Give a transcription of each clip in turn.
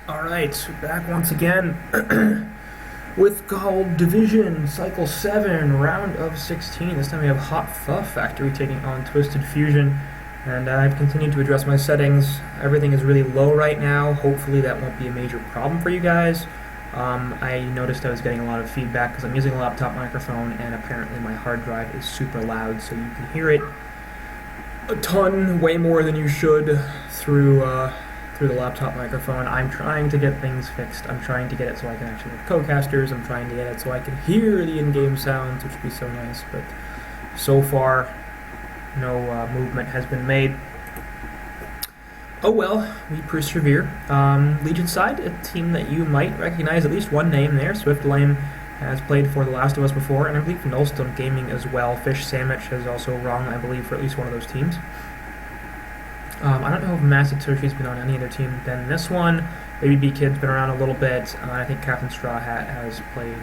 Alright, back once again with Gold Division, Cycle 7, Round of 16. This time we have HpF Factory taking on TwFu, and I've continued to address my settings. Everything is really low right now. Hopefully that won't be a major problem for you guys. I noticed I was getting a lot of feedback because I'm using a laptop microphone, and apparently my hard drive is super loud, so you can hear it a ton, way more than you should through the laptop microphone. I'm trying to get things fixed. I'm trying to get it so I can actually have co-casters. I'm trying to get it so I can hear the in-game sounds, which would be so nice, but so far no movement has been made. Oh well, we persevere. Legion side, a team that you might recognize at least one name there. SwiftLame has played for The Last of Us before, and I believe Nullstone Gaming as well. Fish Sandwich has also rung, I believe, for at least one of those teams. I don't know if Masatoshi's been on any other team than this one. Baby B Kid's been around a little bit. I think Captain Straw Hat has played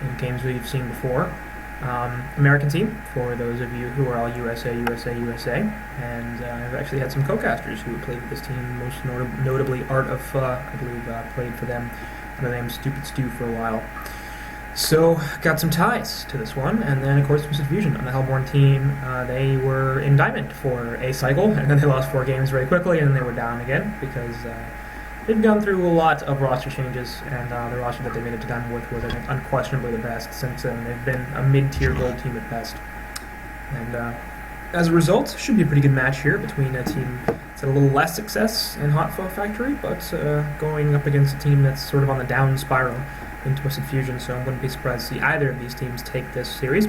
in games we've seen before. American team, for those of you who are all USA. And I've actually had some co-casters who played with this team, most notably Art of I believe, played for them under the name Stupid Stew for a while. So, got some ties to this one, and then of course TwFu on the Hellborn team. They were in Diamond for a cycle, and then they lost 4 games very quickly, and then they were down again because they've gone through a lot of roster changes, and the roster that they made it to Diamond with was, I think, unquestionably the best since they've been a mid-tier gold team at best. And as a result, should be a pretty good match here between a team that's had a little less success in HpF Factory, but going up against a team that's sort of on the down spiral in TwFu, so I wouldn't be surprised to see either of these teams take this series.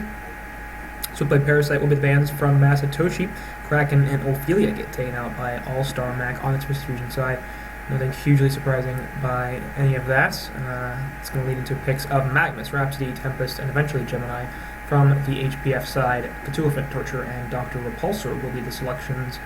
So play Parasite will be the bands from Masatoshi. Kraken and Ophelia get taken out by All-Star Mac on the TwFu side. Nothing hugely surprising by any of that. It's going to lead into picks of Magnus, Rhapsody, Tempest, and eventually Gemini. From the HpF side, Cthulhu Torture and Dr. Repulsor will be the selections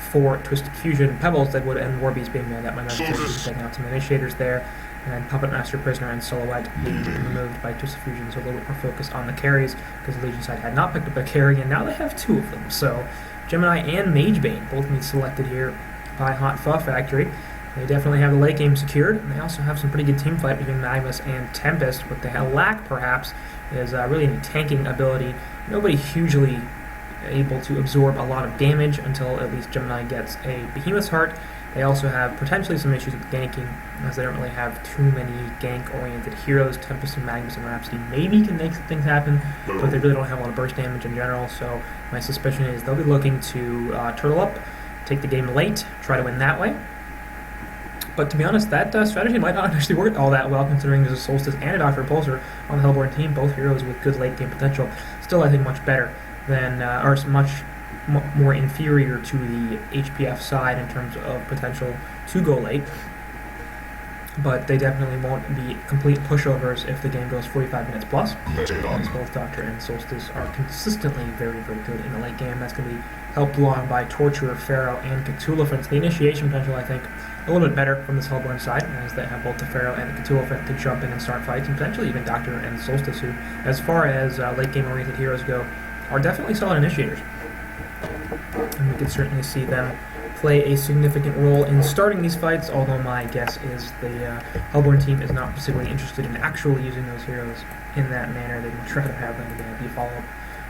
for Twisted Fusion. Pebbles, Deadwood, and Warbeast being manned up by Masatoshi, taking out some initiators there. And Puppet Master, Prisoner, and Silhouette being removed by TwFu, so a little bit more focused on the carries, because the Legion side had not picked up a carry, and now they have 2 of them. So Gemini and Magebane both being selected here by HpF Factory. They definitely have the late game secured, and they also have some pretty good team fight between Magnus and Tempest. What they lack, perhaps, is really any tanking ability. Nobody hugely able to absorb a lot of damage until at least Gemini gets a Behemoth's Heart. They also have potentially some issues with ganking, as they don't really have too many gank-oriented heroes. Tempest and Magnus and Rhapsody maybe can make some things happen, but they really don't have a lot of burst damage in general, so my suspicion is they'll be looking to turtle up, take the game late, try to win that way. But to be honest, that strategy might not actually work all that well, considering there's a Solstice and a Dr. Repulsor on the Hellborn team, both heroes with good late-game potential. Still, I think much better than, or much more inferior to the HpF side in terms of potential to go late, but they definitely won't be complete pushovers if the game goes 45 minutes plus, because both Doctor and Solstice are consistently very, very good in the late game. That's going to be helped along by Torturer, Pharaoh, and Cthulhu. The initiation potential, I think, a little bit better from this Hellborn side, as they have both the Pharaoh and the Cthulhu to jump in and start fights, and potentially even Doctor and Solstice, who, as far as late game oriented heroes go, are definitely solid initiators. And we can certainly see them play a significant role in starting these fights, although my guess is the Hellborn team is not particularly interested in actually using those heroes in that manner. They would try to have them be follow-up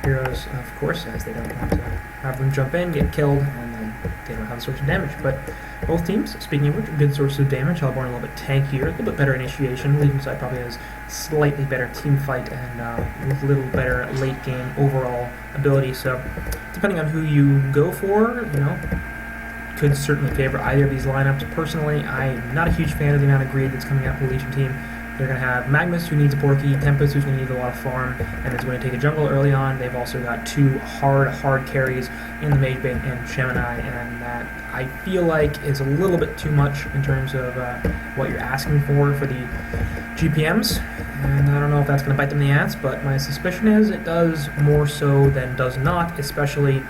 heroes, of course, as they don't want to have them jump in, get killed, and then they don't have a source of damage. But both teams, speaking of which, are good sources of damage. Hellborn a little bit tankier, a little bit better initiation. Legion side probably has slightly better team fight and a little better late game overall ability. So depending on who you go for, could certainly favor either of these lineups. Personally, I'm not a huge fan of the amount of greed that's coming out from the Legion team. They're going to have Magnus, who needs a Porky, Tempest, who's going to need a lot of farm, and is going to take a jungle early on. They've also got 2 hard carries in the Magebane and Gemini, and that I feel like is a little bit too much in terms of what you're asking for the GPMs. And I don't know if that's going to bite them in the ass, but my suspicion is it does more so than does not, especially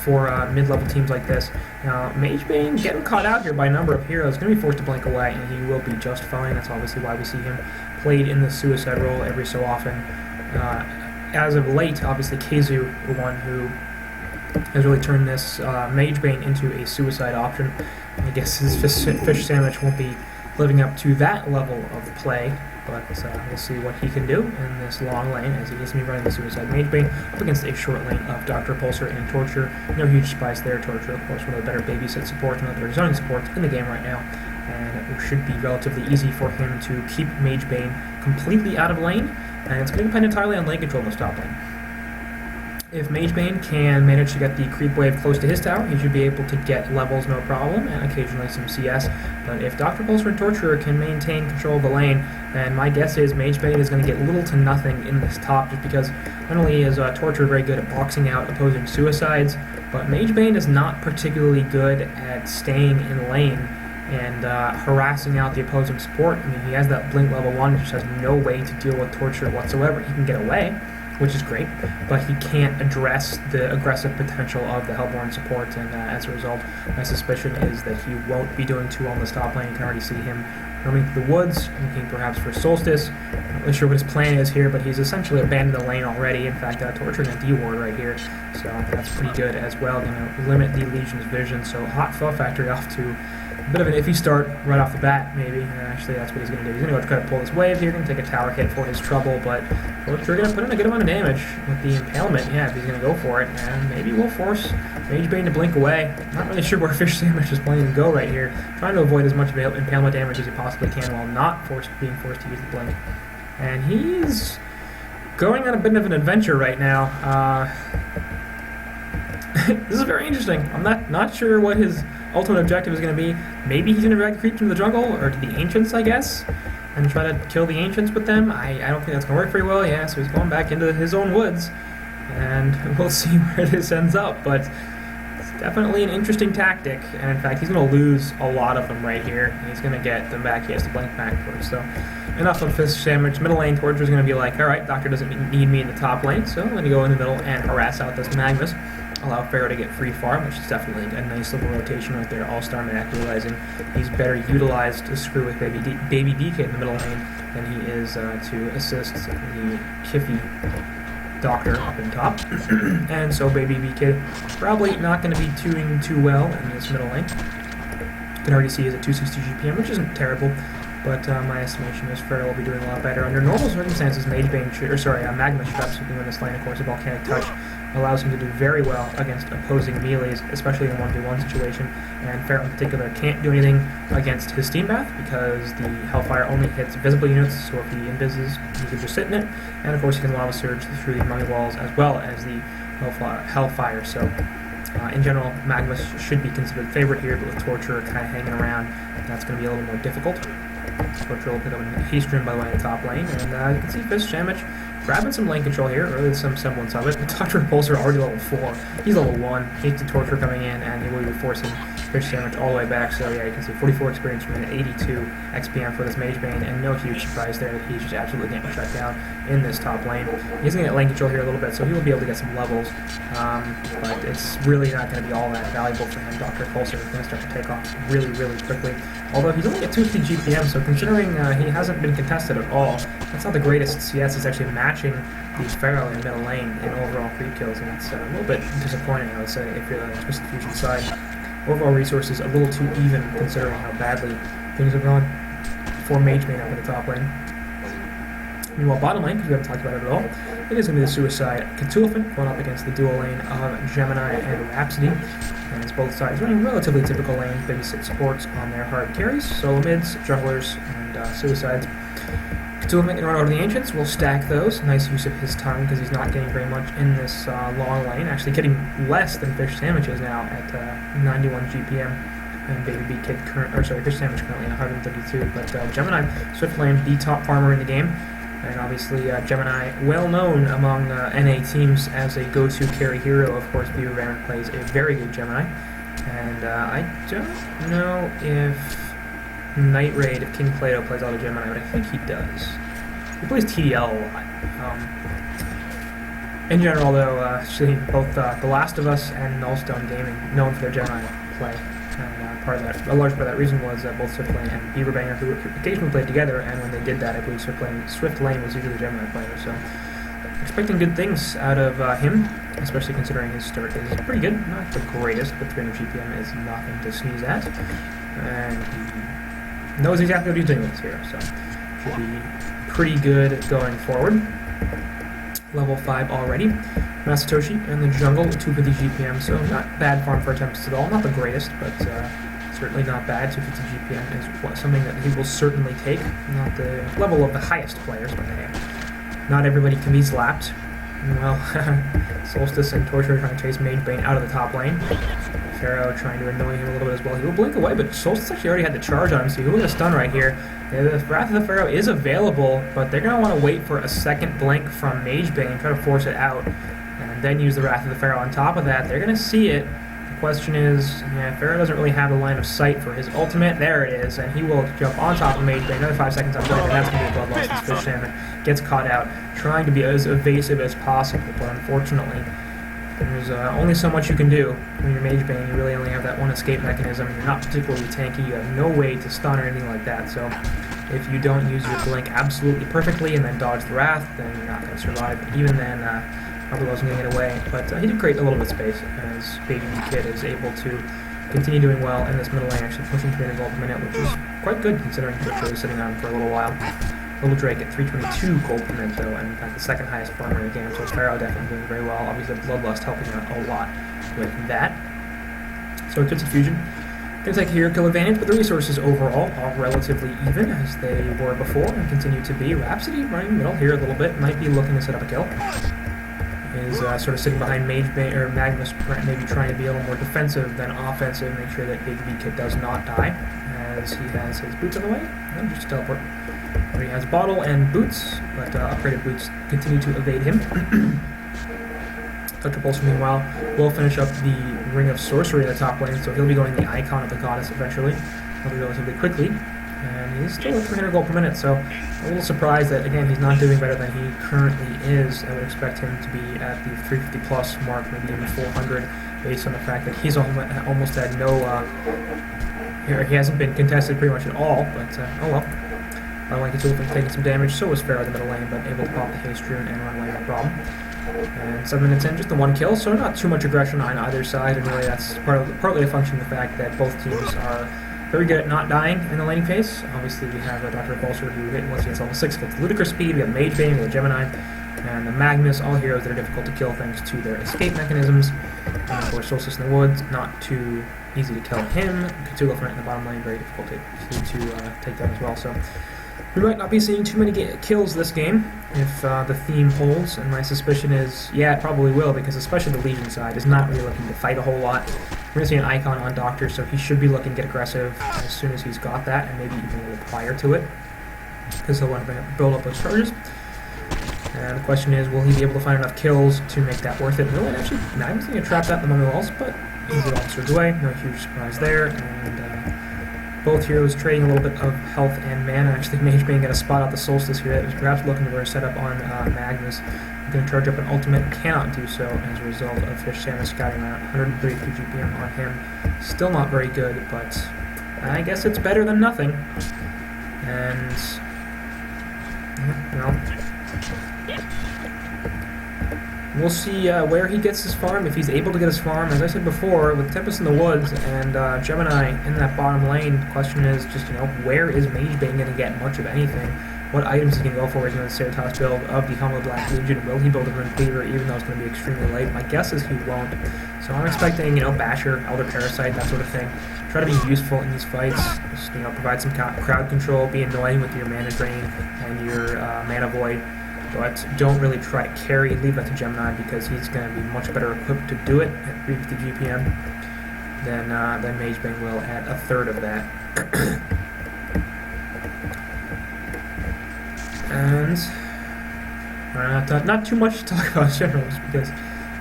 for mid-level teams like this. Now, Magebane getting caught out here by a number of heroes, going to be forced to blink away, and he will be just fine. That's obviously why we see him played in the suicide role every so often. As of late, obviously Keizu, the one who has really turned this Magebane into a suicide option. I guess his fish sandwich won't be living up to that level of play. But we'll see what he can do in this long lane as he needs to be running the Suicide Mage Bane up against a short lane of Dr. Pulsar and Torture. No huge surprise there. Torture, of course, one of the better babysit supports, one of the better zoning supports in the game right now. And it should be relatively easy for him to keep Mage Bane completely out of lane. And it's going to depend entirely on lane control in the top lane. If Mage Bane can manage to get the creep wave close to his tower, he should be able to get levels no problem, and occasionally some CS. But if Dr. Pulsar and Torturer can maintain control of the lane, then my guess is Mage Bane is going to get little to nothing in this top, just because not only is Torturer very good at boxing out opposing suicides, but Mage Bane is not particularly good at staying in lane and harassing out the opposing support. I mean, he has that Blink level 1, which has no way to deal with Torture whatsoever. He can get away, which is great, but he can't address the aggressive potential of the Hellborn support, and as a result, my suspicion is that he won't be doing too well in this top lane. You can already see him roaming through the woods, looking perhaps for Solstice. I'm not really sure what his plan is here, but he's essentially abandoned the lane already. In fact, torturing a D-ward right here, so that's pretty good as well. Going to limit the Legion's vision, so HtF Factory off to a bit of an iffy start right off the bat, maybe. Actually, that's what he's going to do. He's going to go try to pull this wave here, going to take a tower hit for his trouble, but we're going to put in a good amount of damage with the impalement, yeah, if he's going to go for it, and maybe we'll force Mage Bane to blink away. Not really sure where Fish Sandwich is planning to go right here, trying to avoid as much impalement damage as he possibly can while not being forced to use the blink. And he's going on a bit of an adventure right now. This is very interesting. I'm not sure what his ultimate objective is going to be. Maybe he's going to drag the creeps into the jungle, or to the Ancients, I guess, and try to kill the Ancients with them. I don't think that's going to work very well, yeah, so he's going back into his own woods, and we'll see where this ends up, but it's definitely an interesting tactic, and in fact, he's going to lose a lot of them right here. He's going to get them back. He has to blink back first, so enough of Fish Sandwich. Middle lane, Torture is going to be like, alright, Doctor doesn't need me in the top lane, so I'm going to go in the middle and harass out this Magnus. Allow Pharaoh to get free farm, which is definitely a nice little rotation right there. All-Star Mac realizing he's better utilized to screw with Baby BK in the middle lane than he is to assist the Kiffy Doctor up in top. And so Baby BK probably not going to be doing too well in this middle lane. You can already see he's at 260 GPM, which isn't terrible, but my estimation is Pharaoh will be doing a lot better. Under normal circumstances, Magnus should absolutely win this lane. Of course, a Volcanic Touch allows him to do very well against opposing melees, especially in a 1v1 situation, and Pharaoh in particular can't do anything against his Steam Bath because the Hellfire only hits visible units, so if he invises, he can just sit in it, and of course he can Lava Surge through the Mummy Walls as well as the Hellfire, so in general, Magnus should be considered favorite here, but with Torture kind of hanging around, that's going to be a little more difficult. Torture will pick up a haste rune by the way in the top lane, and you can see Fish Sandwich grabbing some lane control here, or at least some semblance of it. But Dr. Pulsar already level 4. He's level 1. Hates the Torture coming in, and he will be forcing Fish Sandwich all the way back. So yeah, you can see 44 experience from 82 XPM for this Mage Bane, and no huge surprise there that he's just absolutely getting shut down in this top lane. He's going to get lane control here a little bit, so he will be able to get some levels, but it's really not going to be all that valuable for him. Dr. Pulsar is going to start to take off really, really quickly. Although he's only at 250 GPM, so considering he hasn't been contested at all, that's not the greatest CS. It's actually matching the Pharaoh in middle lane in overall creep kills, and it's a little bit disappointing, I would say, if you're the Twisted Fusion side. Overall resources a little too even, considering how badly things have gone for Mage Bane up in the top lane. Meanwhile, bottom lane, because we haven't talked about it at all, it is going to be the Suicide Cthulhu going up against the dual lane of Gemini and Rhapsody. And it's both sides running relatively typical lane, babysit supports on their hard carries, solo mids, junglers, and suicides. Cthulhu can run over the Ancients, we'll stack those. Nice use of his time because he's not getting very much in this long lane, actually getting less than Fish Sandwich is now at 91 GPM. And Baby Fish Sandwich currently 132, but Gemini, Swift Lane, the top farmer in the game. And obviously, Gemini, well known among NA teams as a go-to carry hero. Of course, Beaver Baron plays a very good Gemini. And I don't know if Night Raid, if King Plato plays all the Gemini, but I think he does. He plays TDL a lot. In general, though, actually, both The Last of Us and Nullstone Gaming, known for their Gemini play. And a large part of that reason was both Swift Lane and Beaver Banger, who occasionally played together, and when they did that, I believe Swift Lane was usually the Gemini player, so expecting good things out of him, especially considering his start is pretty good. Not the greatest, but 300 GPM is nothing to sneeze at. And he knows exactly what he's doing with his hero, so should be pretty good going forward. Level 5 already. Masatoshi in the jungle, 250 GPM, so not bad farm for Tempest at all. Not the greatest, but certainly not bad. 250 GPM is something that he will certainly take. Not the level of the highest players, but hey, not everybody can be slapped. Well, Solstice and Torture trying to chase Mage Bane out of the top lane. Pharaoh trying to annoy him a little bit as well. He will blink away, but Solstice actually already had the charge on him, so he will get a stun right here. The Wrath of the Pharaoh is available, but they're going to want to wait for a second blink from Mage Bane, try to force it out, and then use the Wrath of the Pharaoh on top of that. They're going to see it. The question is, yeah, Pharaoh doesn't really have a line of sight for his ultimate. There it is, and he will jump on top of Mage Bane. Another 5 seconds on blink, and that's going to be a blood loss. This Fish Salmon gets caught out, trying to be as evasive as possible, but unfortunately, there's only so much you can do when you're Mage Bane. You really only have that one escape mechanism. You're not particularly tanky. You have no way to stun or anything like that. So if you don't use your blink absolutely perfectly and then dodge the Wrath, then you're not going to survive. Even then, probably wasn't going to get away. But he did create a little bit of space as Baby Kid is able to continue doing well in this middle lane, actually pushing 300 gold per minute, which is quite good considering he was really sitting on for a little while. Little Drake at 322 gold per minute, though, and in fact the second highest farmer in the game, so Pharaoh definitely doing very well. Obviously, Bloodlust helping out a lot with that. So Twisted Fusion going to take a hero kill advantage, but the resources overall are relatively even as they were before and continue to be. Rhapsody running middle here a little bit, might be looking to set up a kill. Is sort of sitting behind Mage Bane, or Magnus, maybe trying to be a little more defensive than offensive, make sure that Big V Kid does not die, as he has his boots on the way. No, just teleport. He has Bottle and Boots, but upgraded Boots continue to evade him. Dr. Pulsar, meanwhile, will finish up the Ring of Sorcery in the top lane, so he'll be going the Icon of the Goddess eventually. He'll be relatively quickly, and he's still at 300 gold per minute, so a little surprised that, again, he's not doing better than he currently is. I would expect him to be at the 350 plus mark, maybe even 400, based on the fact that he's almost had no, he hasn't been contested pretty much at all, but oh well. Like it's taking some damage, so was Pharaoh in the middle lane, but able to pop the Haste Rune and run away no problem. And 7 minutes in, just the one kill, so not too much aggression on either side, and really that's partly a function of the fact that both teams are very good at not dying in the laning phase. Obviously we have Dr. Pulsar who once he gets level 6 gets ludicrous speed, we have Mage Bane, we have Gemini, and the Magnus, all heroes that are difficult to kill thanks to their escape mechanisms. And of course Solstice in the Woods, not too easy to kill him. Cthulhu right in the bottom lane, very difficult to take down as well, so we might not be seeing too many kills this game if the theme holds, and my suspicion is, yeah, it probably will, because especially the Legion side is not really looking to fight a whole lot. We're going to see an Icon on Doctor, so he should be looking to get aggressive as soon as he's got that, and maybe even a little prior to it, because he'll want to build up those charges. And the question is, will he be able to find enough kills to make that worth it? No, and actually, Magnus going to trap that in the Mummy Walls, but easy officers away, no huge surprise there, and both heroes trading a little bit of health and mana. Actually, Mage Bane got a spot out the Solstice here that was perhaps looking for a setup on Magnus. Going to charge up an ultimate, cannot do so as a result of Fish Salmon scouting around. 133 GPM on him. Still not very good, but I guess it's better than nothing. And, well, we'll see where he gets his farm, if he's able to get his farm. As I said before, with Tempest in the Woods and Gemini in that bottom lane, the question is just, where is Mage Bane going to get much of anything? What items is he going to go for? Is he going to Ceratops build of the Helm of Black Legion? Will he build a Rune Cleaver, even though it's going to be extremely late? My guess is he won't. So I'm expecting, Basher, Elder Parasite, that sort of thing. Try to be useful in these fights. Just, provide some crowd control, be annoying with your mana drain and your mana void. But don't really try to carry, leave that to Gemini, because he's going to be much better equipped to do it at 350 GPM than Mage Bane will at a third of that. And not too much to talk about in general, just because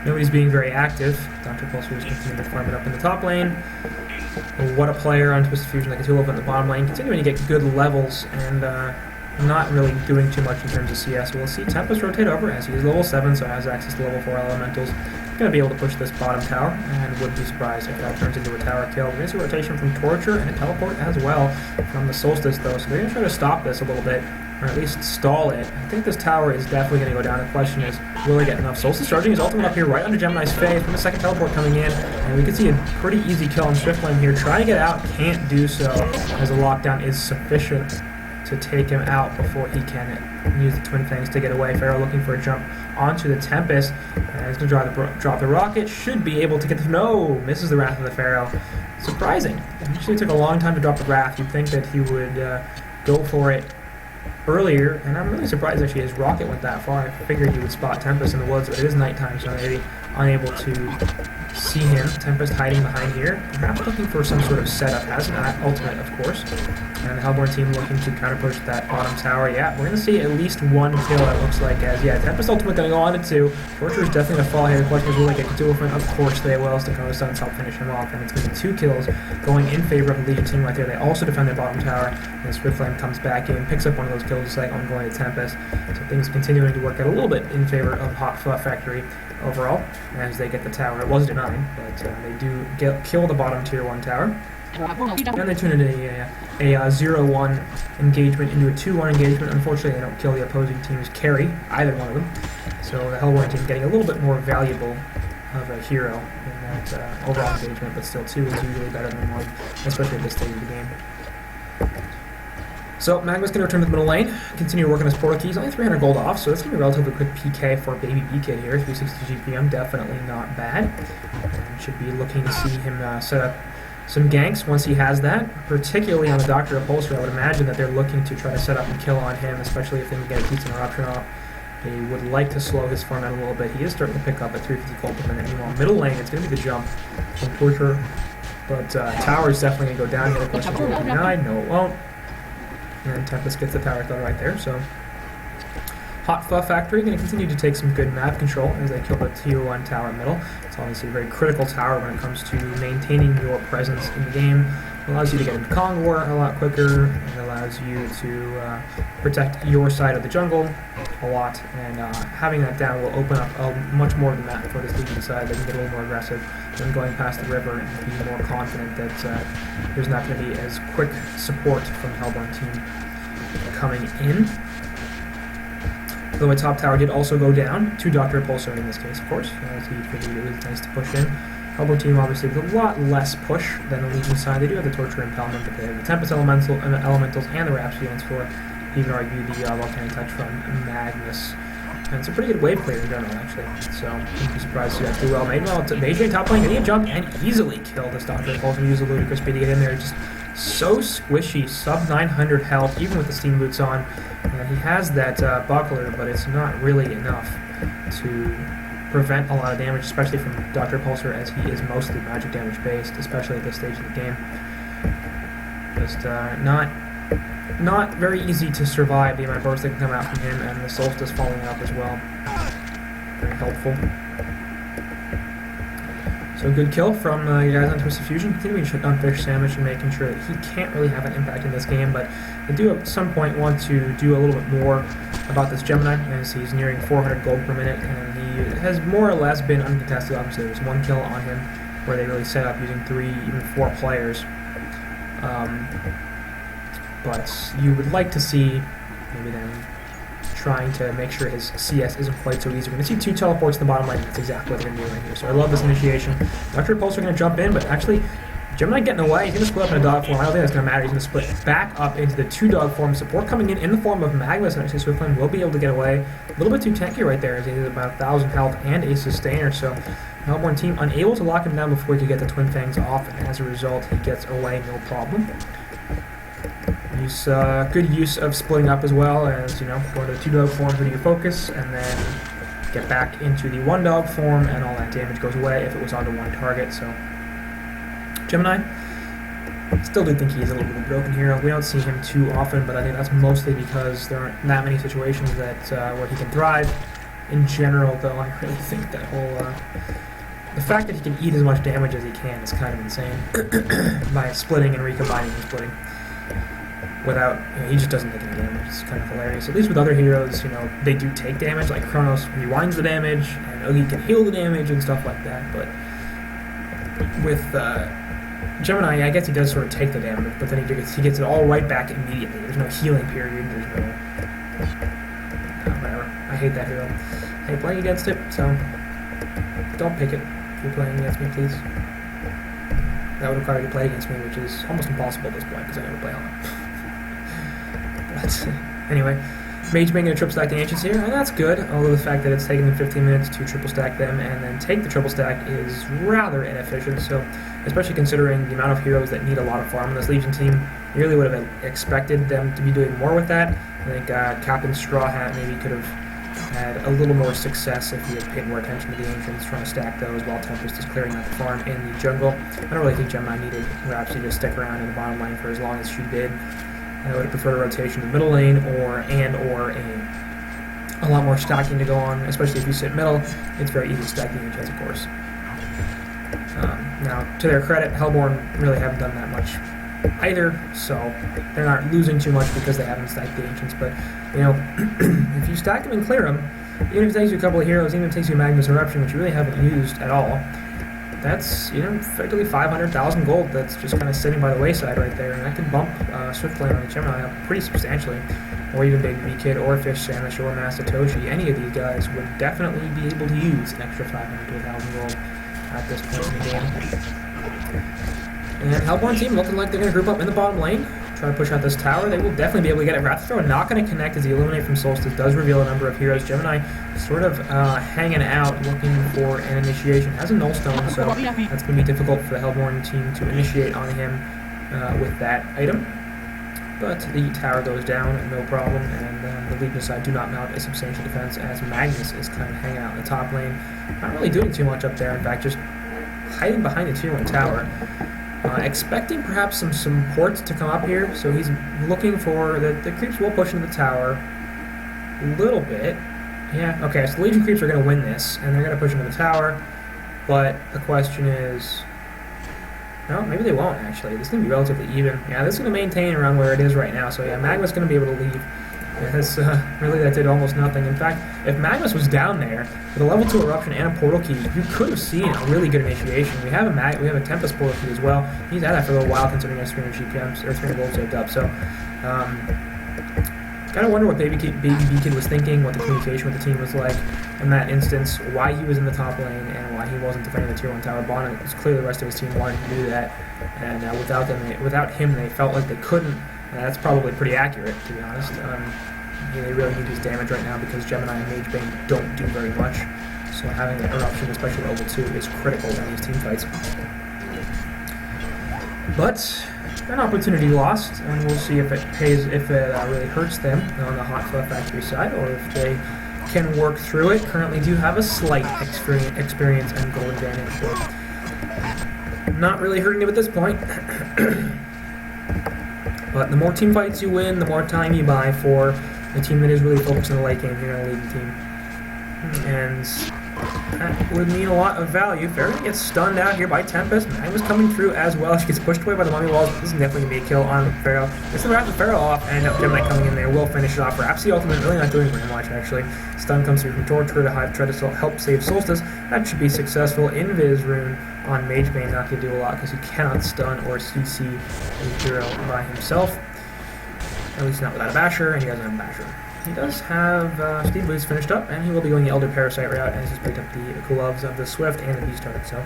nobody's being very active. Dr. Pulsar is continuing to farm it up in the top lane. What a player on Twisted Fusion, like Cthulhu in the bottom lane, continuing to get good levels and not really doing too much in terms of CS. We'll see Tempest rotate over as he is level 7, so has access to level 4 elementals. Going to be able to push this bottom tower, and wouldn't be surprised if that turns into a tower kill. We're going to see rotation from Torture and a teleport as well from the Solstice, though, so they're going to try to stop this a little bit. or at least stall it. I think this tower is definitely going to go down. The question is, will they get enough? Solstice charging his ultimate up here right under Gemini's face from the second teleport coming in, and we can see a pretty easy kill on Swiftflame here. Trying to get out, can't do so, as the lockdown is sufficient to take him out before he can use the Twin Fangs to get away. Pharaoh looking for a jump onto the Tempest, and he's going to drop the rocket. Should be able to get the... No! Misses the Wrath of the Pharaoh. Surprising. It actually took a long time to drop the Wrath. You'd think that he would go for it earlier, and I'm really surprised actually his rocket went that far. I figured he would spot Tempest in the woods, but it is nighttime, so maybe unable to see him. Tempest hiding behind here, perhaps looking for some sort of setup, as an ultimate, of course. And the Hellborn team looking to counter-push that bottom tower. Yeah, we're going to see at least one kill, it looks like, as, yeah, Tempest ultimate going to go on to 2. Torture is definitely going to fall here. The question is, will they get to it? Of course they will. Stakho's Suns help finish him off, and it's going to be 2 kills going in favor of the Legion team right there. They also defend their bottom tower, and Swiftflame comes back in, picks up one of those kills, just like ongoing to Tempest. So things continuing to work out a little bit in favor of HtFu Factory overall, as they get the tower. It was denied, but they do kill the bottom tier 1 tower. And they turn it a 0-1 engagement into a 2-1 engagement. Unfortunately, they don't kill the opposing team's carry, either one of them. So the Hellborn team getting a little bit more valuable of a hero in that overall engagement, but still 2 is usually better than 1, especially at this stage of the game. So Magma's going to return to the middle lane, continue working his portal keys, only 300 gold off, so it's going to be a relatively quick PK for Baby B-Kid here, 360 GPM, definitely not bad. And should be looking to see him set up some ganks once he has that, particularly on the Doctor Repulsor. I would imagine that they're looking to try to set up and kill on him, especially if they can get a decent eruption off. They would like to slow his farm out a little bit. He is starting to pick up at 350 gold per minute. Meanwhile, middle lane, it's going to be the jump from Torture, but tower is definitely going to go down here. The question is, will it be denied? No, it won't. And Tempest gets the tower kill right there, so HtFu Factory going to continue to take some good map control as they kill the tier 1 tower middle. It's obviously a very critical tower when it comes to maintaining your presence in the game. It allows you to get into Kong War a lot quicker, and allows you to protect your side of the jungle a lot, and having that down will open up much more of the map for this Legion side. They can get a little more aggressive when going past the river and be more confident that there's not going to be as quick support from the Hellborn team coming in. Though a top tower did also go down to Dr. Repulsor in this case, of course, as he figured it was nice to push in. Hellborn team obviously with a lot less push than the Legion side. They do have the Torture Impalement, but they have the Tempest Elementals and the Rhapsodians for, even argue, the Volcanic Touch from Magnus. And it's a pretty good wave clear in general, actually. So, I'm surprised to see that do well. Meanwhile, it's Mage top lane, getting a jump and easily kill this Dr. Repulsor. Use a ludicrous speed to get in there. Just so squishy, sub 900 health, even with the Steam Boots on. And he has that buckler, but it's not really enough to prevent a lot of damage, especially from Dr. Repulsor, as he is mostly magic damage based, especially at this stage of the game. Just not very easy to survive the amount of bursts that can come out from him, and the Solstice following up as well. Very helpful. So good kill from your guys on TwFu Fusion, continuing to shut down Fish Sandwich and making sure that he can't really have an impact in this game, but I do at some point want to do a little bit more about this Gemini, as he's nearing 400 gold per minute, and he has more or less been uncontested. Obviously there was 1 kill on him where they really set up using 3, even 4 players. But you would like to see maybe them trying to make sure his CS isn't quite so easy. We're going to see 2 teleports in the bottom lane. That's exactly what they're going to do right here. So I love this initiation. Dr. Repulsor going to jump in, but actually Gemini getting away. He's going to split up in a dog form. I don't think that's going to matter. He's going to split back up into the 2 dog form. Support coming in the form of Magnus, and actually Swiftflame will be able to get away. A little bit too tanky right there, as he has about 1,000 health and a sustainer. So Hellborn team unable to lock him down before he could get the Twin Fangs off, and as a result he gets away no problem. Use good use of splitting up as well, as you know, go to the 2 dog form for your focus, and then get back into the 1 dog form, and all that damage goes away if it was onto 1 target. So Gemini, still do think he's a little bit broken here. We don't see him too often, but I think that's mostly because there aren't that many situations that where he can thrive. In general, though, I really think that whole the fact that he can eat as much damage as he can is kind of insane by splitting and recombining and splitting. Without, he just doesn't take any damage. It's kind of hilarious. At least with other heroes, they do take damage, like Kronos rewinds the damage, and Oogie can heal the damage and stuff like that, but with Gemini, I guess he does sort of take the damage, but then he gets it all right back immediately. There's no healing period, there's no Whatever. I hate that hero. I hate playing against it, so don't pick it if you're playing against me, please. That would require you to play against me, which is almost impossible at this point because I never play on it. But anyway, Mage Bang going to triple stack the Ancients here, and that's good, although the fact that it's taken them 15 minutes to triple stack them and then take the triple stack is rather inefficient, so especially considering the amount of heroes that need a lot of farm on this Legion team, you really would have expected them to be doing more with that. I think Captain Straw Hat maybe could have had a little more success if he had paid more attention to the Ancients, trying to stack those while Tempest is clearing out the farm in the jungle. I don't really think Gemini needed Rhapsody to stick around in the bottom lane for as long as she did. I would have preferred a rotation in the middle lane or a lot more stacking to go on, especially if you sit middle. It's very easy to stack the Ancients, of course. Now, to their credit, Hellborn really haven't done that much either, so they're not losing too much because they haven't stacked the Ancients, but, you know, if you stack them and clear them, even if it takes you a couple of heroes, even if it takes you Magnus Eruption, which you really haven't used at all, that's, you know, effectively 500,000 gold that's just kind of sitting by the wayside right there, and that could bump Swiftflame on the Gemini up pretty substantially, or even Big V-Kid, or Fish Sandwich, or Masatoshi. Any of these guys would definitely be able to use an extra 500 to 1,000 gold at this point in the game. And Hellborn team looking like they're going to group up in the bottom lane, try to push out this tower. They will definitely be able to get it. Wrath Throw not going to connect as the Illuminate from Solstice does reveal a number of heroes. Gemini sort of hanging out, looking for an initiation. Has a Nullstone, so that's going to be difficult for the Hellborn team to initiate on him with that item. But the tower goes down, no problem, and the Legion side do not mount a substantial defense as Magnus is kind of hanging out in the top lane. Not really doing too much up there, in fact, just hiding behind the tier 1 tower. Expecting perhaps some supports to come up here, so he's looking for the creeps will push into the tower a little bit. Yeah, okay, so the Legion creeps are going to win this, and they're going to push into the tower, but the question is, no, maybe they won't actually. This is going to be relatively even. Yeah, this is going to maintain around where it is right now, so yeah, Magnus going to be able to leave. Really, that did almost nothing. In fact, if Magnus was down there with a level 2 eruption and a portal key, you could have seen a really good initiation. We have a Tempest portal key as well. He's had that for a little while, considering he has 300 GPMs or 300 gold saved up. So, kind of wonder what Baby B-Kid was thinking, what the communication with the team was like in that instance, why he was in the top lane, and why he wasn't defending the tier 1 tower. Bonnet, it was clear the rest of his team wanted to do that, and without him, they felt like they couldn't. That's probably pretty accurate, to be honest. They really need his damage right now because Gemini and Mage Bane don't do very much. So having an eruption, especially level 2, is critical in these team fights. But an opportunity lost, and we'll see if it really hurts them on the HoN Tour factory side, or if they can work through it. Currently do have a slight experience and goal advantage, but not really hurting them at this point. But the more team fights you win, the more time you buy for a team that is really focused on the late game here on a Legion team. And that would mean a lot of value. Pharaoh gets stunned out here by Tempest. Magnus coming through as well. She gets pushed away by the mummy walls. This is definitely going to be a kill on Pharaoh. Gets the Wrath of Pharaoh off, and Gemini coming in there will finish it off. Perhaps the ultimate really not doing very much, actually. Stun comes through from Torture to try to help save Solstice. That should be successful. Invis Rune on Mage Bane not going to do a lot because he cannot stun or CC a hero by himself. At least not without a Basher, and he doesn't have a Basher. He does have Speed Boost finished up, and he will be going the Elder Parasite route as he's picked up the gloves of the Swift and the Beast Heart. So,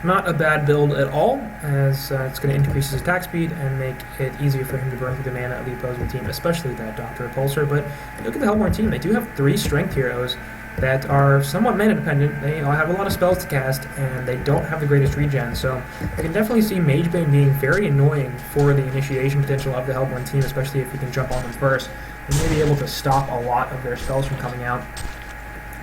not a bad build at all, as it's going to increase his attack speed and make it easier for him to burn through the mana of the opposing team, especially that Dr. Repulsor. But look at the Hellborn team. They do have 3 strength heroes that are somewhat mana dependent. They all have a lot of spells to cast, and they don't have the greatest regen, so I can definitely see Mage Bane being very annoying for the initiation potential of the Hellborn team, especially if you can jump on them first. And may be able to stop a lot of their spells from coming out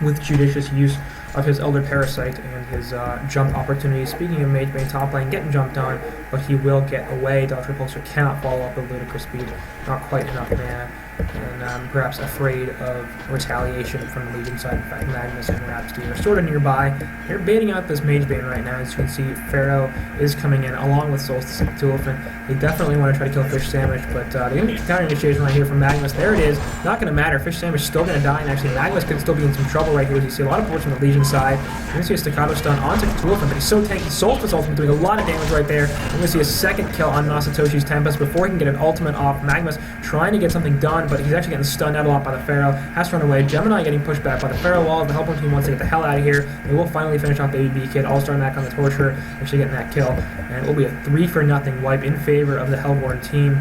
with judicious use of his Elder Parasite and his jump opportunities. Speaking of Mage Bane top lane, getting jumped on, but he will get away. Dr. Repulsor cannot follow up with ludicrous speed, not quite enough mana, and perhaps afraid of retaliation from the Legion side. In fact, Magnus and Rhapsody are sort of nearby. They're baiting out this Mage Bane right now. As you can see, Pharaoh is coming in along with Solstice and Cthulhu. They definitely want to try to kill Fish Sandwich, but they're going to get the counter initiation right here from Magnus. There it is. Not going to matter. Fish Sandwich is still going to die, and actually Magnus could still be in some trouble right here. As you see a lot of bullets from the Legion side. You're going to see a staccato stun onto Cthulhu, but he's so tanky. Solstice ultimate doing a lot of damage right there. You're going to see a second kill on Masatoshi's Tempest before he can get an ultimate off. Magnus trying to get something done. but he's actually getting stunned out a lot by the Pharaoh. Has to run away. Gemini getting pushed back by the Pharaoh wall. The Hellborn team wants to get the hell out of here. They will finally finish off the AB Kid. All-Star Mac on the Torturer, actually getting that kill. And it will be a 3-0 wipe in favor of the Hellborn team.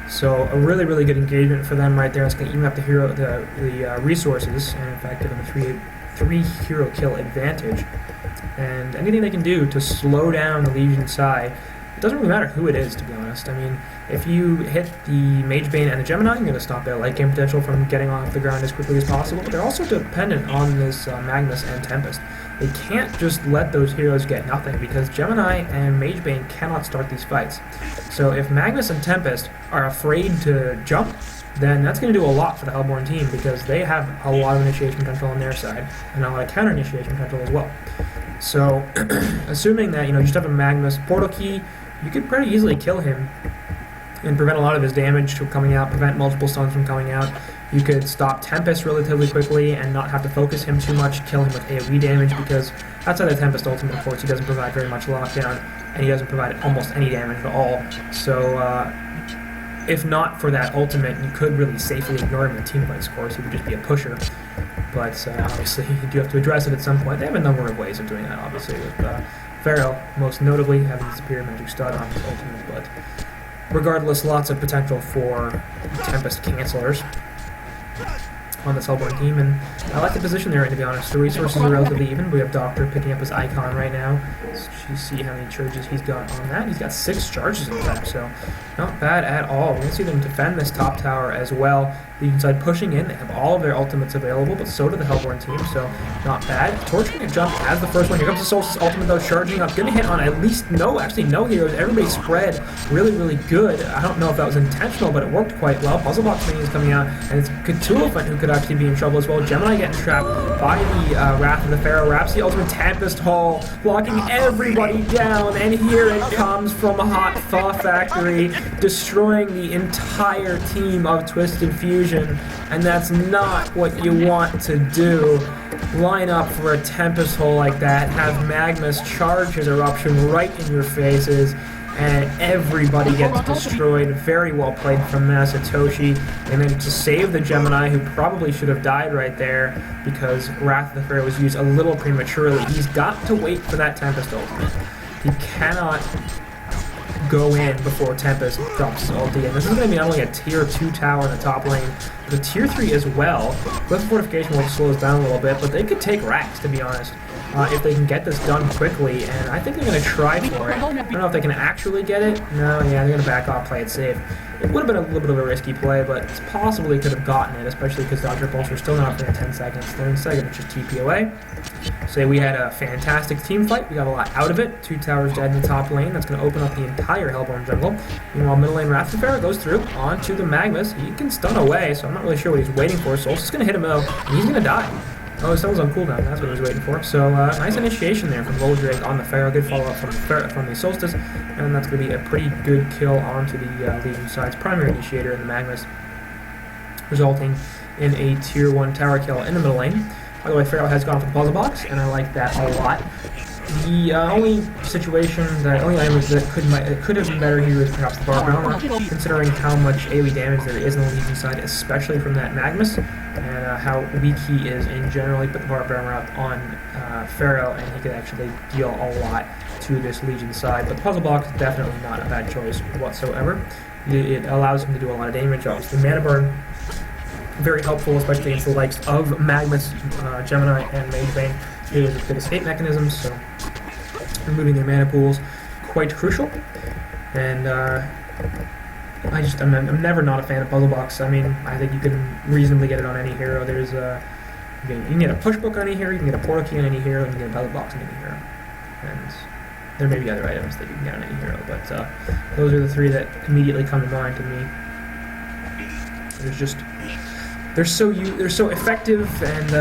So a really, really good engagement for them right there. It's going to even up the resources, and in fact give them a 3 hero kill advantage. And anything they can do to slow down the Legion side, it doesn't really matter who it is, to be honest. I mean, if you hit the Mage Bane and the Gemini, you're going to stop their late game potential from getting off the ground as quickly as possible. But they're also dependent on this Magnus and Tempest. They can't just let those heroes get nothing, because Gemini and Mage Bane cannot start these fights. So if Magnus and Tempest are afraid to jump, then that's going to do a lot for the Hellborn team, because they have a lot of initiation potential on their side, and a lot of counter-initiation potential as well. So, assuming that, you just have a Magnus Portal Key, you could pretty easily kill him and prevent a lot of his damage from coming out, prevent multiple stuns from coming out. You could stop Tempest relatively quickly and not have to focus him too much, kill him with AoE damage, because outside of Tempest Ultimate, of course, he doesn't provide very much lockdown, and he doesn't provide almost any damage at all. So, if not for that ultimate, you could really safely ignore him in teamfights, of course. He would just be a pusher. But obviously, you do have to address it at some point. They have a number of ways of doing that, obviously, with Pharaoh, most notably having the Superior Magic Stud on his ultimate. But regardless, lots of potential for Tempest cancelers on this Hellborn team, and I like the position they're in, to be honest. The resources are relatively even. We have Doctor picking up his icon right now. So you see how many charges he's got on that. He's got 6 charges in fact, so not bad at all. We're going to see them defend this top tower as well. The inside pushing in, they have all of their ultimates available, but so do the Hellborn team, so not bad. Torch going to jump as the first one. Here comes the Solstice ultimate though, charging up. Going to hit on at least no heroes. Everybody spread really, really good. I don't know if that was intentional, but it worked quite well. Puzzle Box minions coming out, and it's Cthulhu who could actually be in trouble as well. Gemini getting trapped by the Wrath of the Pharaoh. Wraps the ultimate Tempest Hole, blocking everybody down, and here it comes from HtFu Factory, destroying the entire team of Twisted Fusion, and that's not what you want to do. Line up for a Tempest Hole like that, have Magnus charge his eruption right in your faces, and everybody gets destroyed. Very well played from Masatoshi. And then to save the Gemini, who probably should have died right there because Wrath of the Pharaoh was used a little prematurely, he's got to wait for that Tempest ultimate. He cannot go in before Tempest drops his ulti. And this is going to be not only a tier 2 tower in the top lane, but a tier 3 as well. Cliff Fortification will slow us down a little bit, but they could take racks, to be honest. If they can get this done quickly, and I think they're going to try for it. I don't know if they can actually get it. No, yeah, they're going to back off, play it safe. It would have been a little bit of a risky play, but it's possible they could have gotten it, especially because Dr. Pulsar's still not within 10 seconds. They're in second, it's just TP away. So we had a fantastic team fight. We got a lot out of it. 2 towers dead in the top lane. That's going to open up the entire Hellborn jungle. Meanwhile, middle lane Wrath of the Pharaoh goes through onto the Magnus. He can stun away, so I'm not really sure what he's waiting for. Solstice is going to hit him though, and he's going to die. Oh, his stun was on cooldown. That's what he was waiting for. So, nice initiation there from Voldrake on the Pharaoh. Good follow-up from the Solstice. And that's going to be a pretty good kill onto the Legion side's primary initiator in the Magnus, resulting in a tier 1 tower kill in the middle lane. By the way, Pharaoh has gone for the Puzzle Box, and I like that a lot. The only items that could have been better here is perhaps the Barbell, considering how much AoE damage there is on the Legion side, especially from that Magnus, and how weak he is in general. He put the Barbell up on Pharaoh, and he could actually deal a lot to this Legion side. But the Puzzle Box is definitely not a bad choice whatsoever. It allows him to do a lot of damage. Obviously, the Mana Burn, very helpful, especially against the likes of Magnus, Gemini, and Mage Bane. It is a good escape mechanism, so removing their mana pools quite crucial. And I'm never not a fan of Puzzle Box. I mean, I think you can reasonably get it on any hero. There's you can get a push book on any hero, you can get a portal key on any hero, and you can get a Puzzle Box on any hero. And there may be other items that you can get on any hero, but those are the 3 that immediately come to mind to me. There's just they're so effective. And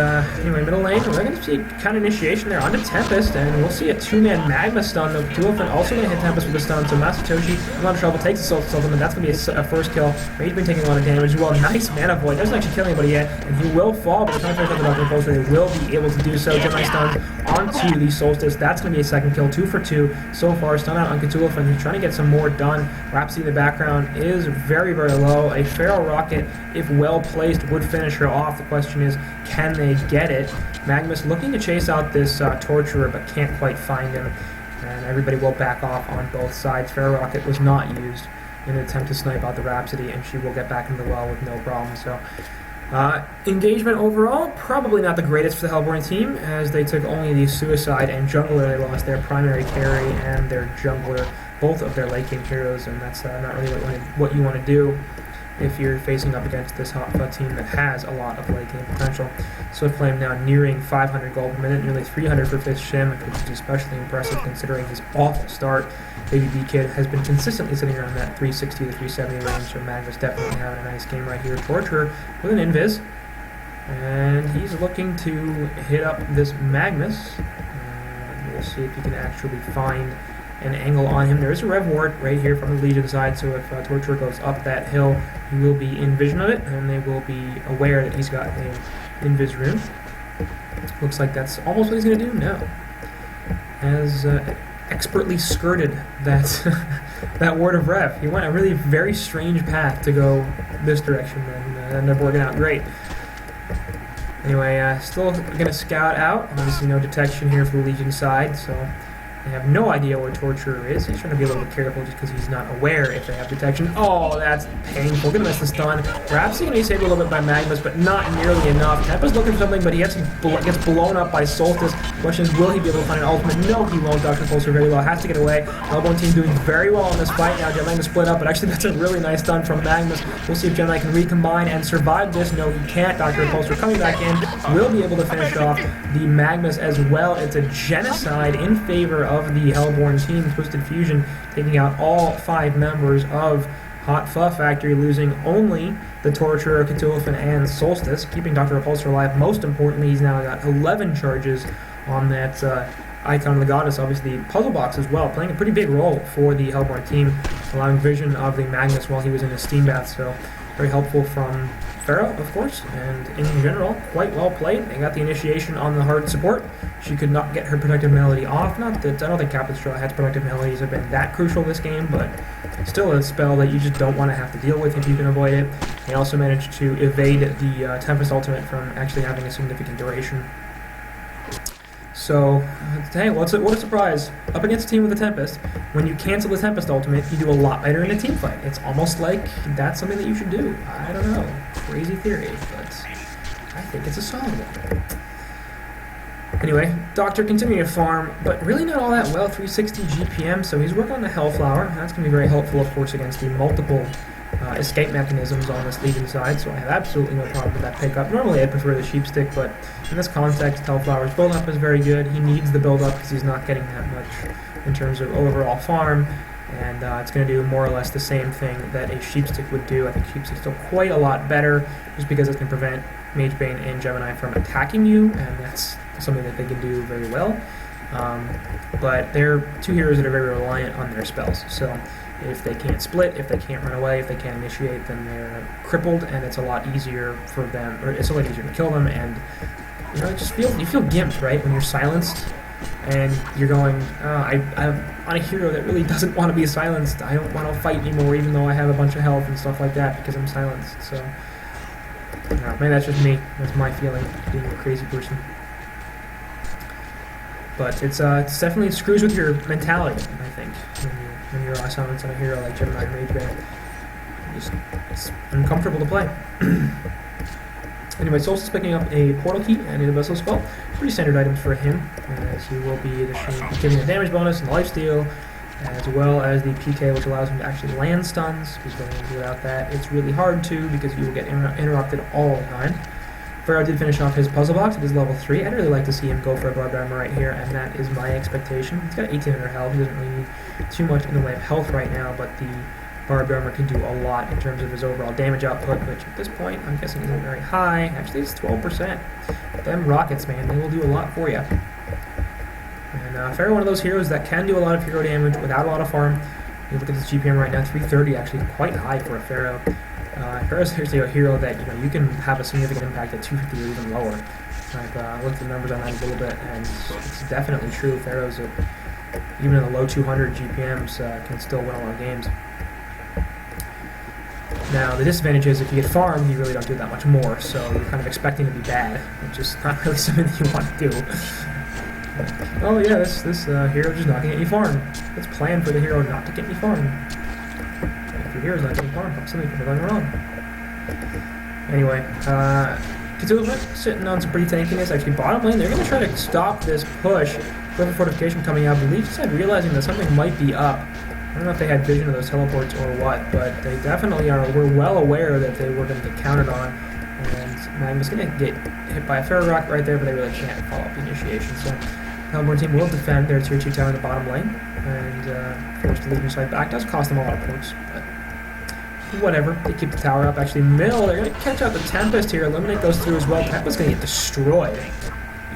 anyway, middle lane, we're going to see kind of initiation there onto Tempest, and we'll see a two-man Magma stun. The TwFu also going to hit Tempest with a stun, so Masatoshi, a lot of trouble, takes the Solstice ultimate. That's going to be a first kill. Rage's been taking a lot of damage as well. Nice mana void. Doesn't actually kill anybody yet, and he will fall, but the time for the Dr. Repulsor, they will be able to do so. Gemini stuns onto the Solstice. That's going to be a second kill, 2 for 2 so far. Stun out on TwFu, and he's trying to get some more done. Rhapsody in the background is very, very low. A Feral Rocket, if well placed, would finish her off. The question is, can they get it? Magnus looking to chase out this Torturer, but can't quite find him. And everybody will back off on both sides. Feral Rocket was not used in an attempt to snipe out the Rhapsody, and she will get back into the well with no problem. So, engagement overall, probably not the greatest for the Hellborn team, as they took only the Suicide and Jungler. They lost their primary carry and their Jungler, both of their late game heroes, and that's not really what you want to do if you're facing up against this HotFutt team that has a lot of late game potential. SwiftFlame now nearing 500 gold per minute, nearly 300 for 5th Shim, which is especially impressive considering his awful start. Baby B-Kid has been consistently sitting around that 360 to 370 range, so Magnus definitely having a nice game right here. Torturer with an Invis, and he's looking to hit up this Magnus. We'll see if he can actually find an angle on him. There is a Rev Ward right here from the Legion side, so if Torturer goes up that hill, he will be in vision of it, and they will be aware that he's got an Invis rune. Looks like that's almost what he's going to do now. Has expertly skirted that that Ward of Rev. He went a really very strange path to go this direction, and ended up working out great. Anyway, still going to scout out. Obviously no detection here for the Legion side, so they have no idea where Torturer is. He's trying to be a little bit careful just because he's not aware if they have detection. Oh, that's painful. Gonna miss the stun. Perhaps he's gonna be saved a little bit by Magnus, but not nearly enough. Tempa's looking for something, but he gets blown up by Solstice. Question is, will he be able to find an ultimate? No, he won't. Dr. Repulsor very low. Has to get away. Hellborn team doing very well in this fight now. Gemini to split up, but actually that's a really nice stun from Magnus. We'll see if Gemini can recombine and survive this. No, he can't. Dr. Repulsor coming back in will be able to finish off the Magnus as well. It's a genocide in favor of the Hellborn team. Twisted Fusion taking out all 5 members of HotFutt Factory, losing only the Torturer, Cthulhu, and Solstice, keeping Dr. Repulsor alive. Most importantly, he's now got 11 charges on that Icon of the Goddess, obviously the puzzle box as well, playing a pretty big role for the Hellborn team, allowing vision of the Magnus while he was in his steam bath, so very helpful from Pharah, of course, and in general, quite well played. They got the initiation on the hard support. She could not get her Protective Melody off. Not that I don't think Captain Straw has Protective Melodies have been that crucial this game, but still a spell that you just don't want to have to deal with if you can avoid it. They also managed to evade the Tempest ultimate from actually having a significant duration. So, hey, what a surprise. Up against a team with a Tempest, when you cancel the Tempest ultimate, you do a lot better in a team fight. It's almost like that's something that you should do. I don't know. Crazy theory, but I think it's a solid one. Anyway, Doctor continuing to farm, but really not all that well, 360 GPM, so he's working on the Hellflower. That's going to be very helpful, of course, against the multiple escape mechanisms on this Legion side, so I have absolutely no problem with that pickup. Normally I'd prefer the Sheepstick, but in this context, Hellflower's build-up is very good. He needs the build-up because he's not getting that much in terms of overall farm, and it's going to do more or less the same thing that a Sheepstick would do. I think Sheepstick's still quite a lot better, just because it can prevent Magebane and Gemini from attacking you, and that's something that they can do very well. But they're two heroes that are very reliant on their spells, so if they can't split, if they can't run away, if they can't initiate, then they're crippled, and it's a lot easier for them, or it's a lot easier to kill them, and you know, you feel gimped, right, when you're silenced, and you're going, I'm on a hero that really doesn't want to be silenced. I don't want to fight anymore, even though I have a bunch of health and stuff like that, because I'm silenced. So, maybe that's just me. That's my feeling, being a crazy person. But it's definitely screws with your mentality, I think, when you're silenced on a hero like Gemini or Magebane. It's uncomfortable to play. Anyway, Solstice picking up a Portal Key and a Vessel Spell. Pretty standard items for him, as he will be giving a damage bonus and lifesteal, as well as the PK, which allows him to actually land stuns, because without that, it's really hard to, because you will get interrupted all the time. Pharah did finish off his puzzle box. It is level 3. I'd really like to see him go for a Barbed Armor right here, and that is my expectation. He's got 1800 health. He doesn't really need too much in the way of health right now, but the Barbed Armor can do a lot in terms of his overall damage output, which at this point I'm guessing isn't very high. Actually, it's 12%. Them rockets, man, they will do a lot for you. And Pharaoh, one of those heroes that can do a lot of hero damage without a lot of farm. You look at this GPM right now, 330, actually quite high for a Pharaoh. Pharaoh's actually a hero that you can have a significant impact at 250 or even lower. I've looked at the numbers on that a little bit, and it's definitely true. Pharaoh's, even in the low 200 GPMs, can still win a lot of games. Now, the disadvantage is if you get farmed, you really don't do that much more, so you're kind of expecting to be bad, which is not really something that you want to do. Oh yeah, this hero just not going to get you farmed. Let's plan for the hero not to get me farmed. If your hero's not getting farmed, something could have gone wrong. Anyway, TwFu sitting on some pretty tankiness. Actually, bottom lane, they're going to try to stop this push with a fortification coming out. But Legion side realizing that something might be up. I don't know if they had vision of those teleports or what, but they definitely were well aware that they were going to get counted on. And Magnus going to get hit by a Pharaoh rock right there, but they really can't follow up the initiation. So the HoN team will defend their tier 2 tower in the bottom lane and force the Legion side back. Does cost them a lot of points, but whatever. They keep the tower up. Actually, middle, they're going to catch out the Tempest here, eliminate those through as well. Tempest's going to get destroyed.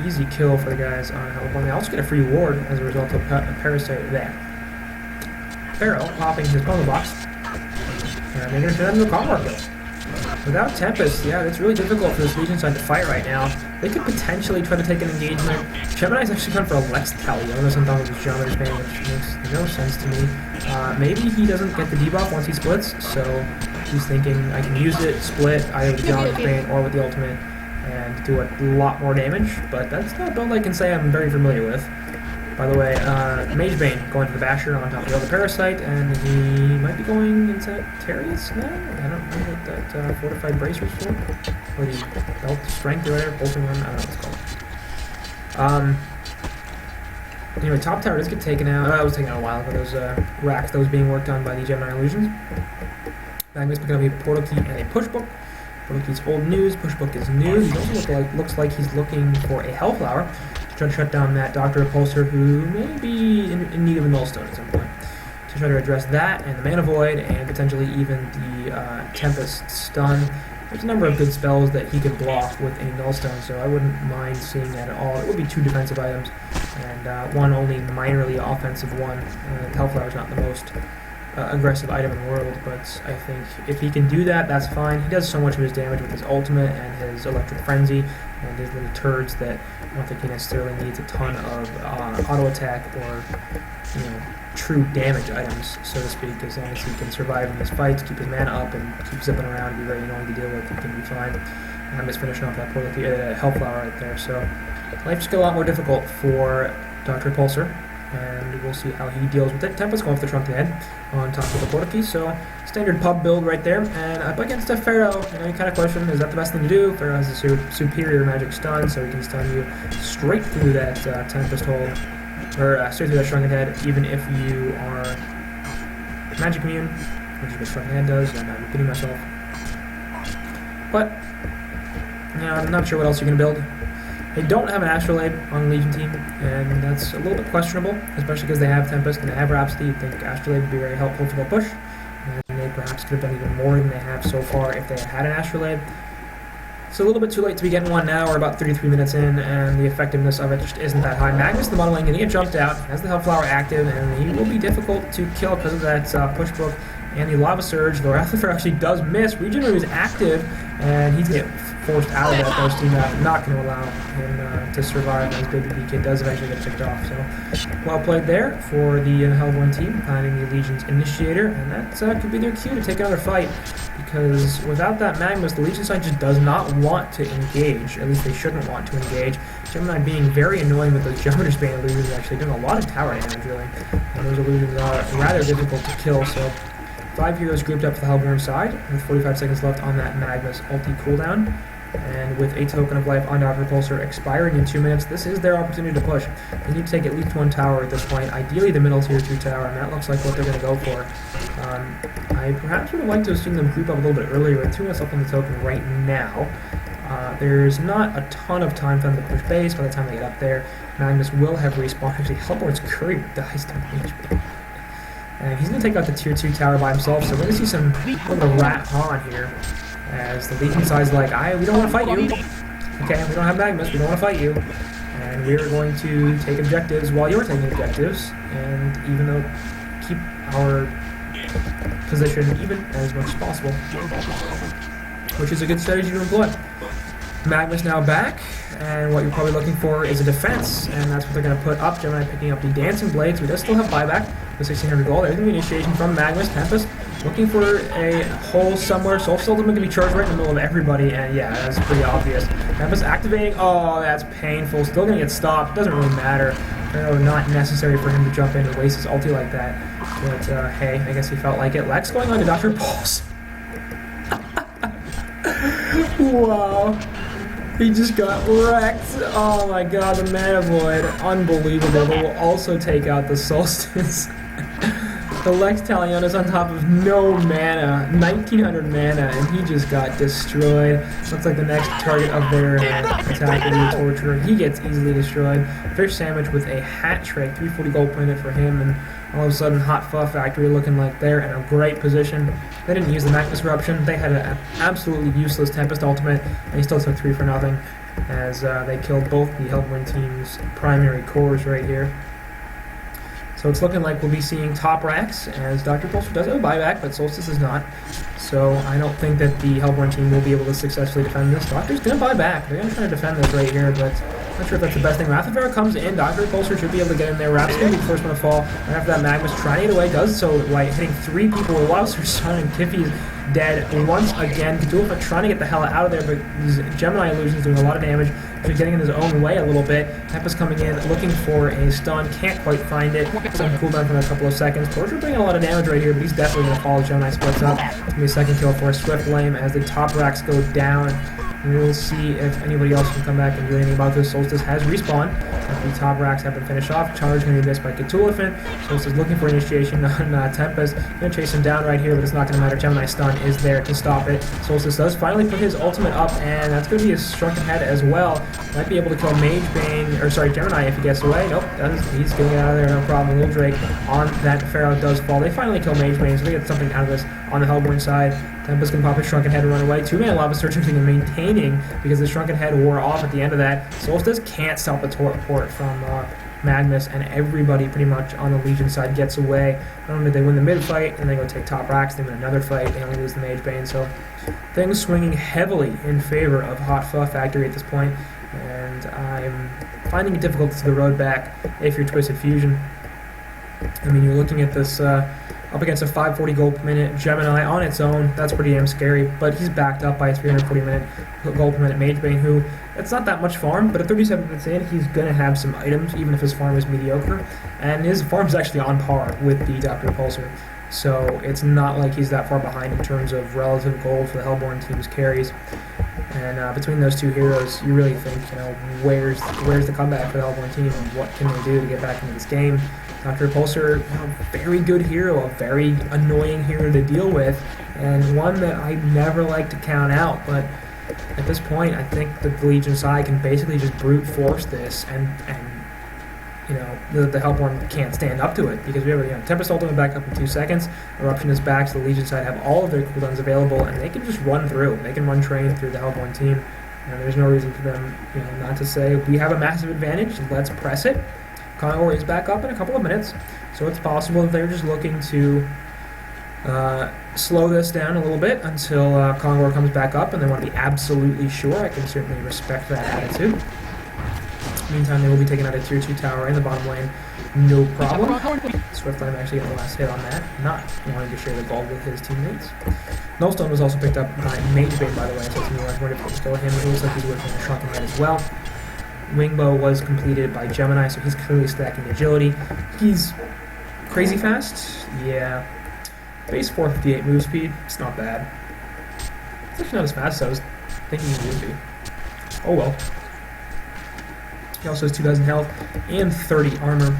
Easy kill for the guys on HoN. They also get a free ward as a result of a Parasite there. Pharaoh popping his combo box, and they're going to turn that into a combo kill. Without Tempest, yeah, it's really difficult for this Legion side to fight right now. They could potentially try to take an engagement. Gemini's actually gone for a Lex Talionis on top of his Geometer's Bane, which makes no sense to me. Maybe he doesn't get the debuff once he splits, so he's thinking I can use it, split, either with the Geometer's Bane or with the ultimate, and do a lot more damage, but that's not a build I can say I'm very familiar with. By the way, Mage Bane going to the Basher on top of the other Parasite, and he might be going into Terrius now? I don't know what that Fortified Bracer's for. Or the Belt Strength or whatever, Pulsing One, I don't know what it's called. Anyway, top tower does get taken out. That was taken out a while ago, those racks that was being worked on by the Gemini Illusions. Magnus picking up a Portal Key and a Push Book. Portal Key's old news, Push Book is new. He also looks like he's looking for a Hellflower. Try to shut down that Dr. Repulsor who may be in need of a Nullstone at some point. To try to address that, and the Mana Void, and potentially even the Tempest Stun. There's a number of good spells that he could block with a Nullstone, so I wouldn't mind seeing that at all. It would be 2 defensive items, and one only minorly offensive one. Hellflower is not the most aggressive item in the world, but I think if he can do that, that's fine. He does so much of his damage with his ultimate and his Electric Frenzy and his little turds that I don't think he necessarily needs a ton of auto attack or true damage items, so to speak. As long as he can survive in these fights, keep his mana up, and keep zipping around, and be very annoying to deal with, he can be fine. And I'm just finishing off that Portal Hellflower right there, so life just got a lot more difficult for Dr. Repulsor, and we'll see how he deals with it. Tempest going off the trunk head on top of the Portal Key, so standard pub build right there. And up against a Pharaoh, you kind of question, is that the best thing to do? Pharaoh has a superior magic stun, so he can stun you straight through that Tempest hole, or straight through that shrunken head, even if you are magic immune, which is what shrunken head does, and I'm repeating myself. But I'm not sure what else you can build. They don't have an Astrolabe on the Legion team, and that's a little bit questionable, especially because they have Tempest and they have Rhapsody. You'd think Astrolabe would be very helpful for their push, and they perhaps could have done even more than they have so far if they had an Astrolabe. It's a little bit too late to be getting one now. We're about 33 minutes in, and the effectiveness of it just isn't that high. Magnus, the bottom lane, going to get jumped out, has the Hellflower active, and he will be difficult to kill because of that Push Book and the Lava Surge, though Aethelflair actually does miss. Regenerate is active, and he's going to get forced out of that burst team. Not going to allow him to survive, as Baby BK does eventually get picked off. So, well played there for the HoN team, finding the Legion's Initiator, and that could be their cue to take another fight, because without that Magnus, the Legion side just does not want to engage. At least they shouldn't want to engage. Gemini being very annoying with those Geometer's Bane illusions, actually doing a lot of tower damage, really. And those illusions are rather difficult to kill, so 5 heroes grouped up to the Hellborn side, with 45 seconds left on that Magnus ulti cooldown. And with a token of life on Dr. Repulsor expiring in 2 minutes, this is their opportunity to push. They need to take at least one tower at this point, ideally the middle tier 2 tower, and that looks like what they're going to go for. I perhaps would have liked to have seen them group up a little bit earlier, with 2 minutes left on the token right now. There's not a ton of time for them to push base by the time they get up there. Magnus will have respawned. Actually, Hellborn's courier dies to HP. And he's going to take out the tier 2 tower by himself, so we're going to see some of the rat HoN here. As the Legion side's like, we don't want to fight you. Okay, we don't have Magnus, we don't want to fight you. And we're going to take objectives while you're taking objectives. And even though, keep our position even as much as possible. Which is a good strategy to employ. Magnus now back, and what you're probably looking for is a defense, and that's what they're going to put up. Gemini picking up the Dancing Blades, who does still have buyback with 1600 gold. There's going to be initiation from Magnus. Tempest looking for a hole somewhere. Soul still going to be charged right in the middle of everybody, and yeah, that's pretty obvious. Tempest activating. Oh, that's painful. Still going to get stopped. Doesn't really matter. Not necessary for him to jump in and waste his ulti like that. But hey, I guess he felt like it. Lex going on to Dr. Pulse. Wow. He just got wrecked. Oh my god, the Mana Void. Unbelievable. But will also take out the Solstice. The Lex Talion is on top of no mana. 1900 mana, and he just got destroyed. Looks like the next target of their attack will be a Torturer. He gets easily destroyed. Fish Sandwich with a hat trick. 340 gold planet for him, and all of a sudden HotFuff Factory looking like they're in a great position. They didn't use the Mech Disruption. They had an absolutely useless Tempest ultimate, and he still took 3 for nothing as they killed both the Hellborn team's primary cores right here. So it's looking like we'll be seeing top racks, as Dr. Pulsar does have a buyback, but Solstice is not. So I don't think that the Hellborn team will be able to successfully defend this. Doctor's going to buy back. They're going to try to defend this right here, but I'm not sure if that's the best thing. Wrath of Pharaoh comes in. Dr. Pulsar should be able to get in there. Rap's going to be the first one to fall. And after that, Magnus trying to get away, does so like hitting 3 people with Wilder Sun, and Tiffy's dead once again. Cthulhu trying to get the hell out of there, but these Gemini illusions doing a lot of damage. He's getting in his own way a little bit. Tempest coming in, looking for a stun, can't quite find it. Some cooldown for a couple of seconds. Torture bringing a lot of damage right here, but he's definitely going to fall as Gemini splits up. It's going to be a second kill for a Swift Lame as the top racks go down. And we'll see if anybody else can come back and do anything about this. Solstice has respawned. After the top racks have been finished off. Charge going to be missed by Cthulhu. Solstice looking for initiation on Tempest. Going to chase him down right here, but it's not going to matter. Gemini stun is there to stop it. Solstice does finally put his ultimate up, and that's going to be a Shrunken Head as well. Might be able to kill Mage Bane, or sorry, Gemini if he gets away. Nope, he's getting out of there, no problem. Lil Drake on that Pharaoh does fall. They finally kill Mage Bane, so they get something out of this on the Hellborn side. Tempest can pop his Shrunken Head and run away. 2-man Lava Surge and maintaining because the Shrunken Head wore off at the end of that. Solstice can't stop the port from Magnus, and everybody pretty much on the Legion side gets away. Not only did they win the mid fight, and they go take top racks, they win another fight, they only lose the Mage Bane. So things swinging heavily in favor of HotFuff Factory at this point, and I'm finding it difficult to see the road back if you're Twisted Fusion. I mean, you're looking at this up against a 540 gold per minute Gemini on its own. That's pretty damn scary, but he's backed up by a 340 minute gold per minute Mage Bane, who, it's not that much farm, but at 37 minutes in, he's going to have some items, even if his farm is mediocre, and his farm's actually on par with the Dr. Pulsar. So it's not like he's that far behind in terms of relative gold for the Hellborn team's carries. And between those two heroes, you really think, where's the comeback for the Hellborn team, and what can they do to get back into this game? Dr. Pulsar, very good hero, a very annoying hero to deal with, and one that I never like to count out, but at this point, I think that the Legion side can basically just brute force this, and the Hellborn can't stand up to it, because we have Tempest ultimate back up in 2 seconds, Eruption is back, so the Legion side have all of their cooldowns available, and they can just run through. They can run train through the Hellborn team, and there's no reason for them not to say, we have a massive advantage, let's press it. Conor is back up in a couple of minutes, so it's possible that they're just looking to slow this down a little bit until Conor comes back up, and they want to be absolutely sure. I can certainly respect that attitude. Meantime, they will be taking out a tier 2 tower in the bottom lane, no problem. Swiftline actually got the last hit on that, not wanting to share the gold with his teammates. Nullstone was also picked up by Mage Bane, by the way, so it's going to be wonderful to kill him. It looks like he's working on a Shrunken Head as well. Wingbow was completed by Gemini, so he's clearly stacking agility. He's crazy fast, yeah. Base 458 move speed, it's not bad. It's actually not as fast as I was thinking he would be. Oh well. He also has 2,000 health and 30 armor.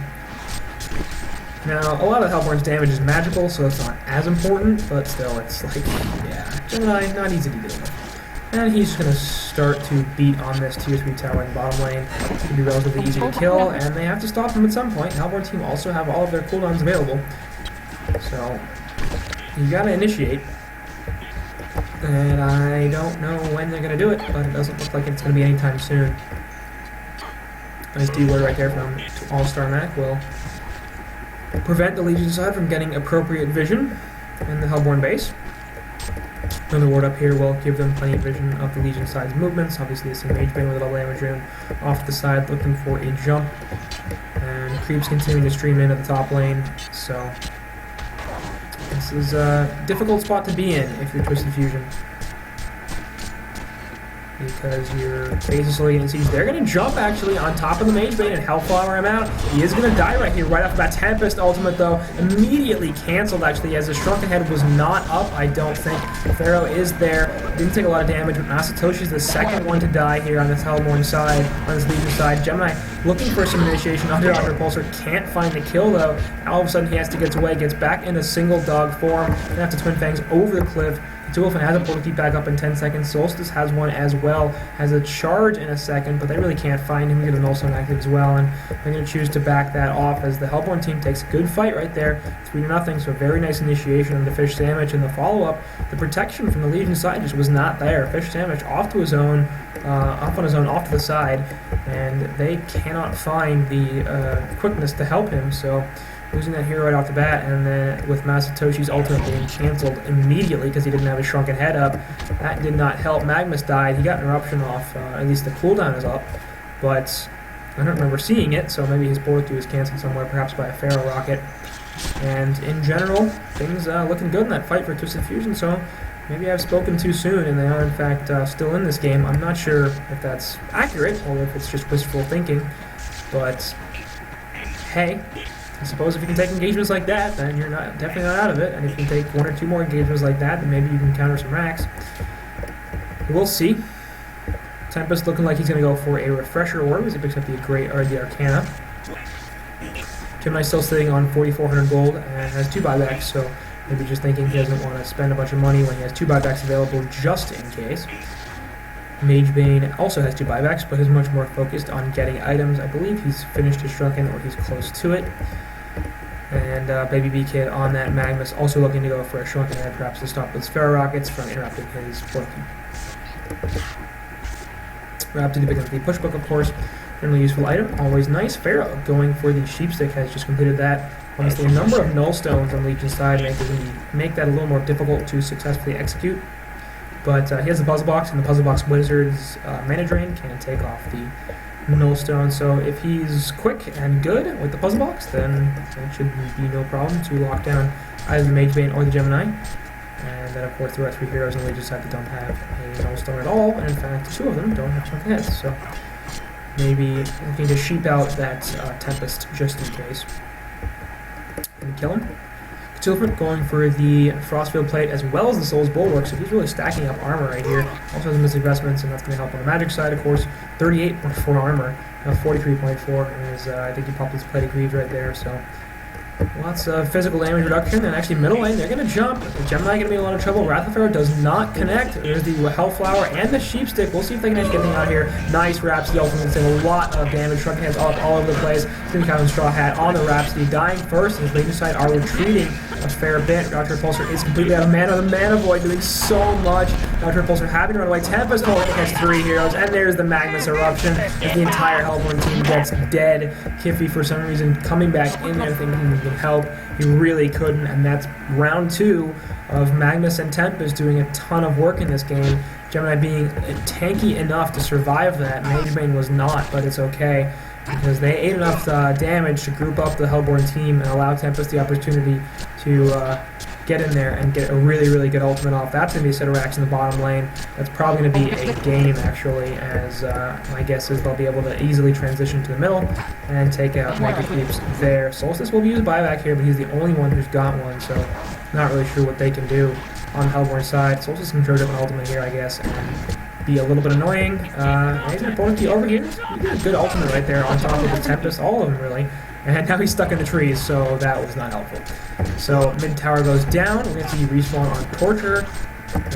Now, a lot of Hellborn's damage is magical, so it's not as important, but still, it's like, yeah, Gemini, not easy to deal with. And he's just going to start to beat on this tier 3 tower in the bottom lane. It's going to be relatively easy to kill, and they have to stop him at some point. Hellborn team also have all of their cooldowns available. So you gotta initiate. And I don't know when they're gonna do it, but it doesn't look like it's gonna be anytime soon. Nice D-word right there from All-Star Mac will prevent the Legion side from getting appropriate vision in the Hellborn base. Another ward up here will give them plenty of vision of the Legion side's movements. Obviously, it's a Mage Bane with a double damage rune off to the side looking for a jump. And creeps continuing to stream into the top lane. So this is a difficult spot to be in if you're Twisted Fusion, because your base is slowly getting siege. They're going to jump actually on top of the Mage Bane and Hellflower him out. He is going to die right here, right off the bat. Tempest ultimate though, immediately cancelled actually, as the Shrunken Head was not up, I don't think. Pharaoh is there, didn't take a lot of damage, but Masatoshi's the second one to die here on this Hellborn side, on this Legion side. Gemini looking for some initiation under Dr. Repulsor, can't find the kill though. All of a sudden he has to get away, gets back into single dog form, and after Twin Fangs over the cliff. TwFu has a pull to keep back up in 10 seconds. Solstice has one as well. Has a charge in a second, but they really can't find him. We get a null stone active as well, and they're going to choose to back that off as the Hellborn team takes a good fight right there. 3-0, so very nice initiation of the Fish Sandwich. And the follow-up, the protection from the Legion side just was not there. Fish Sandwich off to his own, off on his own, off to the side, and they cannot find the quickness to help him, so losing that hero right off the bat, and then with Masatoshi's ultimate being cancelled immediately because he didn't have his Shrunken Head up, that did not help. Magnus died. He got an eruption off. At least the cooldown is up, but I don't remember seeing it, so maybe his bullet was cancelled somewhere, perhaps by a Pharaoh rocket. And in general, things looking good in that fight for Twisted Fusion, so maybe I've spoken too soon and they are in fact still in this game. I'm not sure if that's accurate or if it's just wistful thinking, but hey, I suppose if you can take engagements like that, then you're definitely not out of it. And if you can take 1 or 2 more engagements like that, then maybe you can counter some racks. We'll see. Tempest looking like he's going to go for a refresher orb as he picks up the Arcana. Gemini still sitting on 4,400 gold and has 2 buybacks, so maybe just thinking he doesn't want to spend a bunch of money when he has 2 buybacks available just in case. Mage Bane also has 2 buybacks, but is much more focused on getting items. I believe he's finished his Shrunken, or he's close to it. And Baby B-Kid on that Magnus also looking to go for a Shrunken Head, perhaps to stop those Pharaoh rockets from interrupting his working. Raptor to pick up the pushbook, of course. Generally useful item, always nice. Pharaoh going for the Sheepstick has just completed that. Obviously a number of null stones on Legion's side make that a little more difficult to successfully execute. But he has the Puzzle Box, and the Puzzle Box Wizard's Mana Drain can take off the Null Stone. So if he's quick and good with the Puzzle Box, then it should be no problem to lock down either the Mage Bane or the Gemini. And then, of course, there are 3 heroes in the Legion side that don't have a Null Stone at all, and in fact, 2 of them don't have Shrunken Heads. So maybe looking to sheep out that Tempest just in case. And kill him. Tilford going for the Frostfield Plate as well as the Soul's Bulwark, so he's really stacking up armor right here. Also has Mystic Vestments, and that's going to help on the magic side, of course. 38.4 armor, 43.4, and I think he popped his Plate of Greaves right there, so lots of physical damage reduction. And actually middle lane, they're going to jump. Gemini going to be in a lot of trouble. Wrath of Pharaoh does not connect. There's the Hellflower and the Sheepstick. We'll see if they can actually get anything out here. Nice Rhapsody ultimate, saying a lot of damage. Shrunken Heads all over the place. Skin Straw Hat on the Rhapsody, dying first, and the Legion side are retreating a fair bit. Dr. Repulsor is completely out of mana. The Mana Void doing so much. Dr. Repulsor having to run away. Tempest holding against 3 heroes, and there's the Magnus Eruption as the entire Hellborn team gets dead. Kiffy, for some reason, coming back in there thinking he can help. He really couldn't, and that's round 2 of Magnus and Tempest doing a ton of work in this game. Gemini being tanky enough to survive that. Mage Bane was not, but it's okay, because they ate enough damage to group up the Hellborn team and allow Tempest the opportunity to get in there and get a really, really good ultimate off. That's going to be a set of racks in the bottom lane. That's probably going to be a game, actually, as my guess is they'll be able to easily transition to the middle and take out Mega Creeps there. Solstice will use buyback here, but he's the only one who's got one, so not really sure what they can do on the Hellborn side. Solstice can charge up an ultimate here, I guess, and be a little bit annoying. He's an opponent over here. He got a good ultimate right there on top of the Tempest, all of them, really. And now he's stuck in the trees, so that was not helpful. So mid tower goes down. We're going to see respawn on Torture.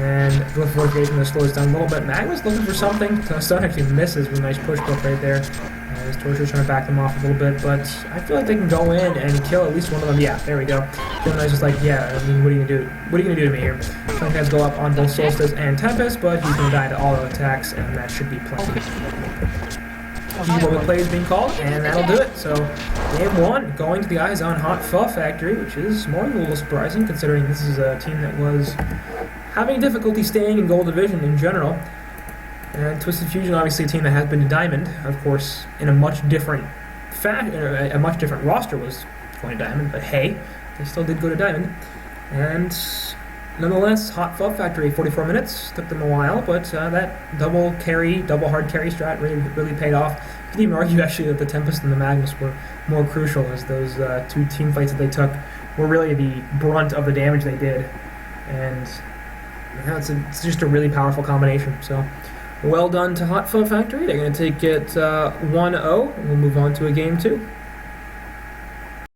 And the fortification slows down a little bit. Magma's looking for something. Stone actually misses with a nice push poke right there. His Torture's trying to back them off a little bit, but I feel like they can go in and kill at least one of them. Yeah, there we go. Gemini's just like, yeah, I mean, what are you gonna do? What are you gonna do to me here? Flank guys go up on both Solstice and Tempest, but he's gonna die to all the attacks, and that should be plenty. What play is being called, and that'll do it. So, game 1, going to the Eyes on HtFu Factory, which is more than a little surprising, considering this is a team that was having difficulty staying in Gold Division in general. And Twisted Fusion, obviously a team that has been to Diamond, of course, in a much different a much different roster was going to Diamond, but hey, they still did go to Diamond. And nonetheless, HtFu Factory, 44 minutes, took them a while, but that double hard carry strat really paid off. You could even argue actually that the Tempest and the Magnus were more crucial, as those two team fights that they took were really the brunt of the damage they did. And it's just a really powerful combination. So, well done to HtFu Factory. They're going to take it 1-0, and we'll move on to a game 2.